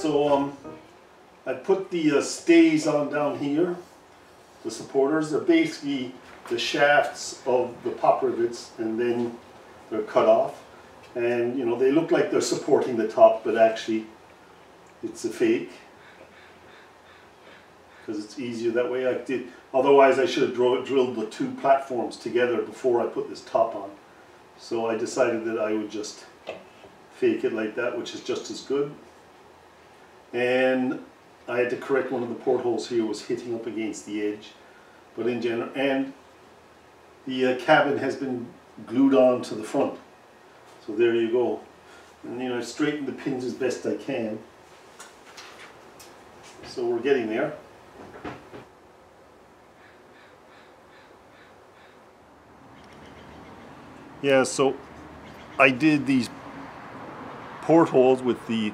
So I put the stays on down here, the supporters. They're basically the shafts of the pop rivets, and then they're cut off. And you know, they look like they're supporting the top, but actually it's a fake, because it's easier that way. I did. Otherwise I should have drilled the two platforms together before I put this top on. So I decided that I would just fake it like that, which is just as good. And I had to correct one of the portholes here, was hitting up against the edge. But in general, and the cabin has been glued on to the front. So there you go. And you know, I straightened the pins as best I can. So we're getting there. Yeah, so I did these portholes with the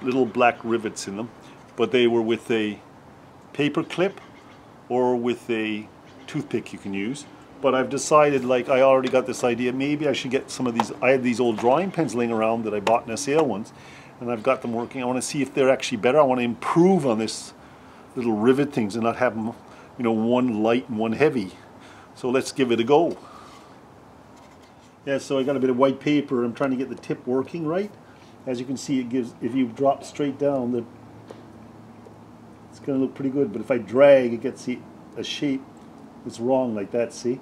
little black rivets in them, but they were with a paper clip or with a toothpick you can use. But I've decided, like, I already got this idea, maybe I should get some of these. I had these old drawing pens laying around that I bought in a sale once, and I've got them working. I want to see if they're actually better. I want to improve on this little rivet things and not have them, you know, one light and one heavy. So let's give it a go. Yeah, so I got a bit of white paper. I'm trying to get the tip working right. As you can see, it gives, if you drop straight down, it's going to look pretty good. But if I drag, it gets a shape that's wrong like that, see?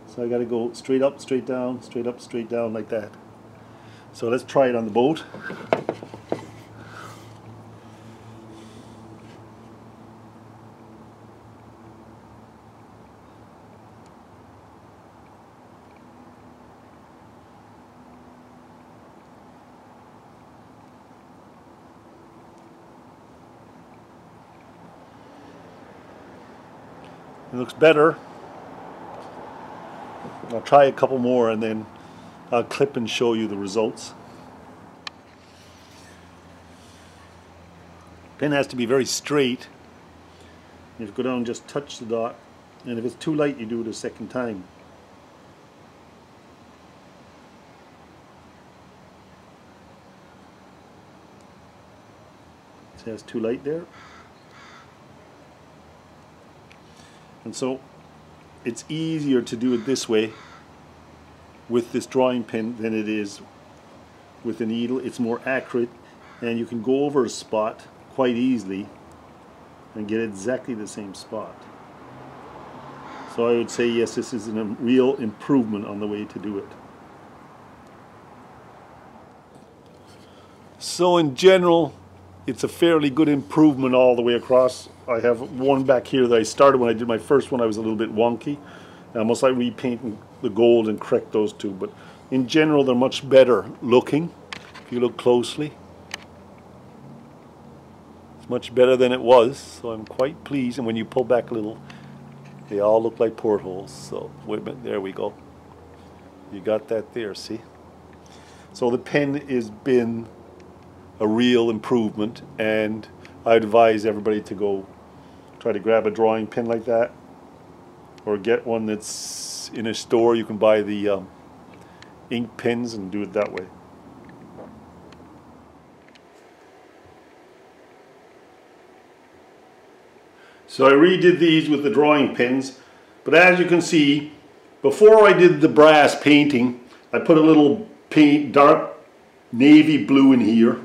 So I got to go straight up, straight down, straight up, straight down like that. So let's try it on the boat. It looks better. I'll try a couple more and then I'll clip and show you the results. Pen has to be very straight. You have to go down and just touch the dot, and if it's too light you do it a second time. See how it's too light there? And so it's easier to do it this way with this drawing pen than it is with a needle. It's more accurate, and you can go over a spot quite easily and get exactly the same spot. So I would say yes, this is a real improvement on the way to do it. So in general, it's a fairly good improvement all the way across. I have one back here that I started when I did my first one. I was a little bit wonky. I almost like repainting the gold and correct those two. But in general, they're much better looking. If you look closely, it's much better than it was. So I'm quite pleased. And when you pull back a little, they all look like portholes. So wait a minute, there we go. You got that there, see? So the pen has been a real improvement, and I advise everybody to go try to grab a drawing pen like that, or get one that's in a store. You can buy the ink pens and do it that way. So I redid these with the drawing pens, but as you can see, before I did the brass painting, I put a little dark navy blue in here,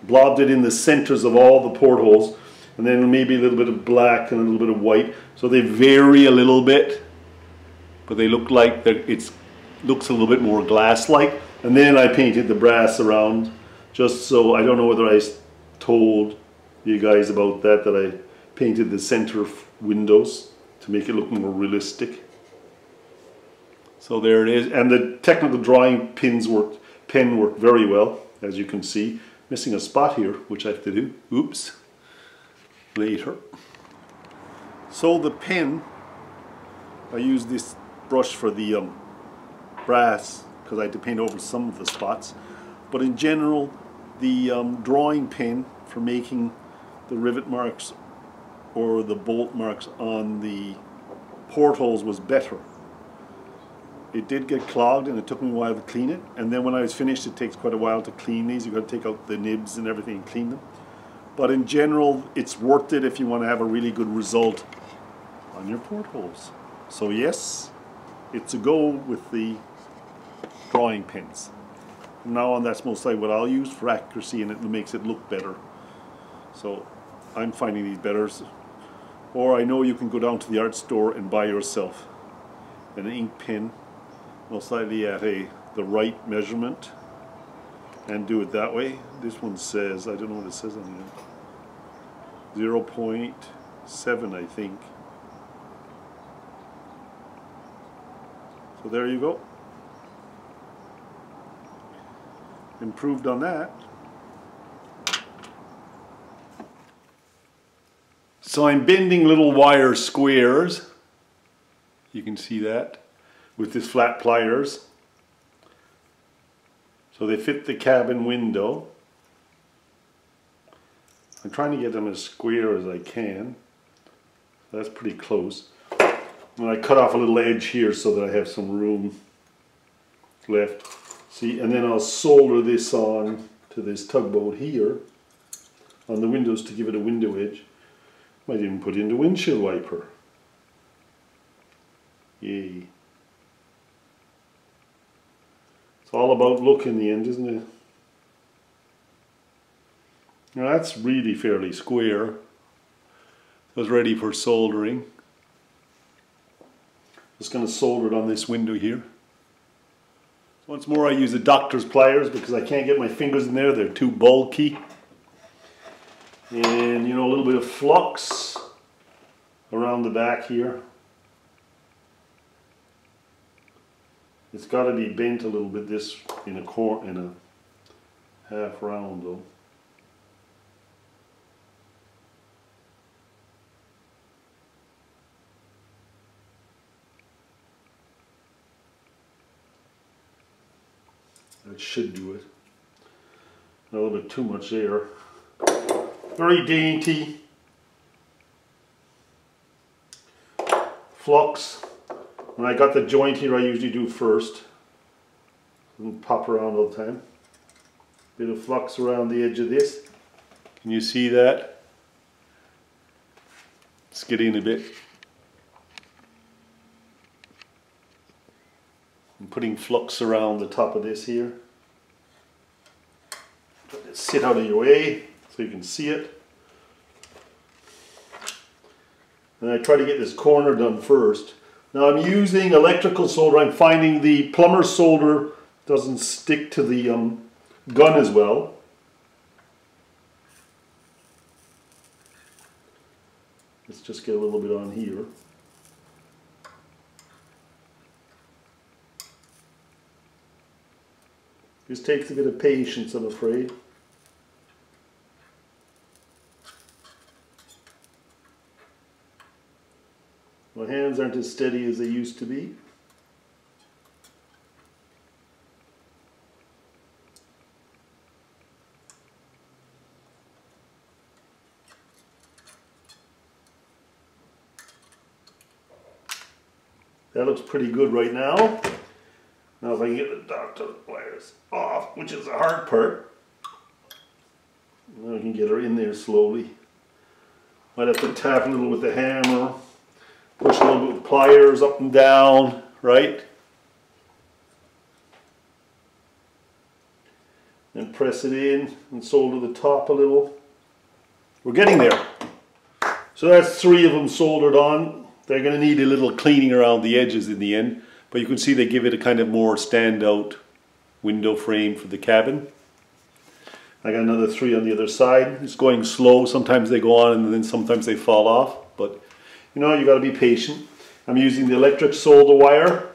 blobbed it in the centers of all the portholes, and then maybe a little bit of black and a little bit of white. So they vary a little bit, but they look like it looks a little bit more glass-like. And then I painted the brass around, just so, I don't know whether I told you guys about that I painted the center windows to make it look more realistic. So there it is, and the technical drawing pen worked very well, as you can see. Missing a spot here, which I have to do. Oops. Later. So the pen, I used this brush for the brass because I had to paint over some of the spots. But in general, the drawing pen for making the rivet marks or the bolt marks on the portholes was better. It did get clogged and it took me a while to clean it, and then when I was finished, it takes quite a while to clean these. You've got to take out the nibs and everything and clean them. but in general it's worth it if you want to have a really good result on your portholes. So yes, it's a go with the drawing pins. From now on, that's most likely what I'll use for accuracy, and it makes it look better. So I'm finding these better. Or I know you can go down to the art store and buy yourself an ink pen, most likely at the right measurement, and do it that way. This one says, I don't know what it says on here, 0.7 I think. So there you go. Improved on that. So I'm bending little wire squares, you can see that, with this flat pliers. So they fit the cabin window. I'm trying to get them as square as I can. That's pretty close. And I cut off a little edge here so that I have some room left. See, and then I'll solder this on to this tugboat here on the windows to give it a window edge. Might even put in the windshield wiper. Yay. It's all about look in the end, isn't it? Now that's really fairly square. So it's ready for soldering. Just going to solder it on this window here. Once more I use the doctor's pliers because I can't get my fingers in there, they're too bulky. And you know, a little bit of flux around the back here. It's got to be bent a little bit this in a half round though. That should do it. A little bit too much there. Very dainty. Flux. When I got the joint here, I usually do first. And pop around all the time. Bit of flux around the edge of this. Can you see that? It's getting a bit. I'm putting flux around the top of this here. Let it sit out of your way so you can see it. And I try to get this corner done first. Now I'm using electrical solder. I'm finding the plumber solder doesn't stick to the gun as well. Let's just get a little bit on here. This takes a bit of patience, I'm afraid. My hands aren't as steady as they used to be. That looks pretty good right now. Now if I can get the doctor pliers off, which is the hard part. Now I can get her in there slowly. Might have to tap a little with the hammer. Push a little bit with pliers up and down, right? And press it in and solder the top a little. We're getting there. So that's 3 of them soldered on. They're going to need a little cleaning around the edges in the end, but you can see they give it a kind of more standout window frame for the cabin. I got another 3 on the other side. It's going slow. Sometimes they go on and then sometimes they fall off, but you know, you got to be patient. I'm using the electric solder wire,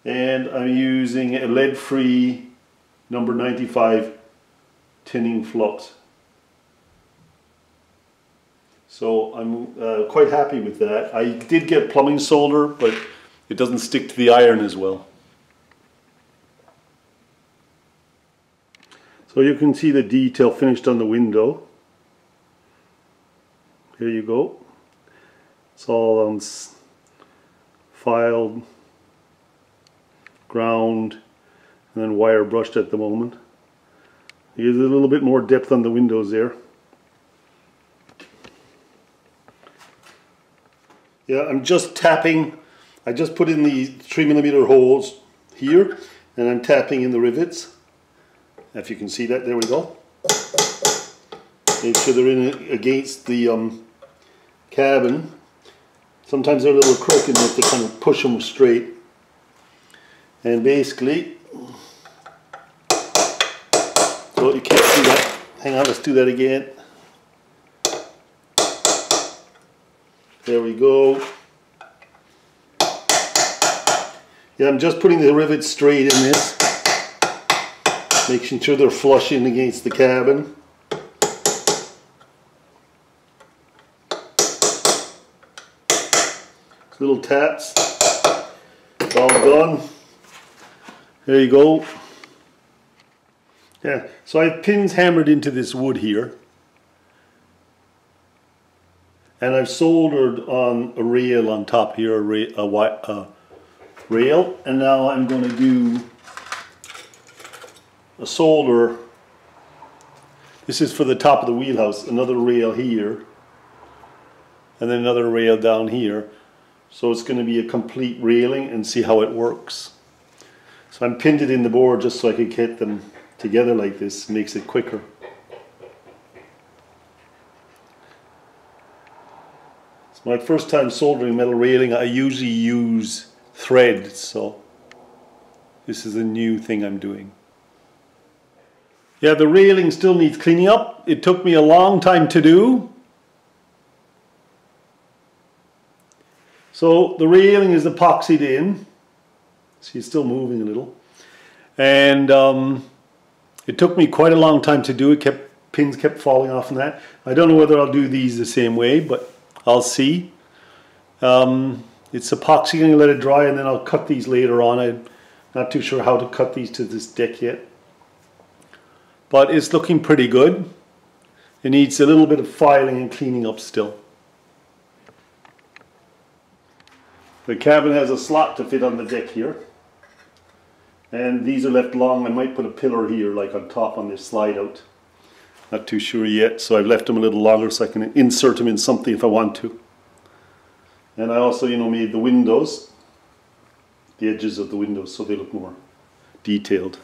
and I'm using a lead-free number 95 tinning flux. So I'm quite happy with that. I did get plumbing solder, but it doesn't stick to the iron as well. So you can see the detail finished on the window. Here you go. It's all filed, ground, and then wire brushed at the moment. It gives it a little bit more depth on the windows there. Yeah, I'm just tapping. I just put in the 3mm holes here, and I'm tapping in the rivets. If you can see that, there we go. Make sure they're in against the cabin. Sometimes they're a little crooked, but to kind of push them straight. And basically, so you can't see that. Hang on, let's do that again. There we go. Yeah, I'm just putting the rivets straight in this, making sure they're flush in against the cabin. Little taps. It's all done. There you go. Yeah, so I have pins hammered into this wood here. And I've soldered on a rail on top here, a rail. And now I'm going to do a solder. This is for the top of the wheelhouse. Another rail here. And then another rail down here. So it's going to be a complete railing, and see how it works. So I'm pinned it in the board just so I can get them together like this. Makes it quicker. It's my first time soldering metal railing. I usually use thread, so this is a new thing I'm doing. Yeah, the railing still needs cleaning up. It took me a long time to do. So the railing is epoxied in. See, it's still moving a little. And it took me quite a long time to do it. Pins kept falling off on that. I don't know whether I'll do these the same way, but I'll see. It's epoxy, I'm going to let it dry, and then I'll cut these later on. I'm not too sure how to cut these to this deck yet. But it's looking pretty good. It needs a little bit of filing and cleaning up still. The cabin has a slot to fit on the deck here, and these are left long. I might put a pillar here like on top on this slide out. Not too sure yet, so I've left them a little longer so I can insert them in something if I want to. And I also, made the windows, the edges of the windows, so they look more detailed.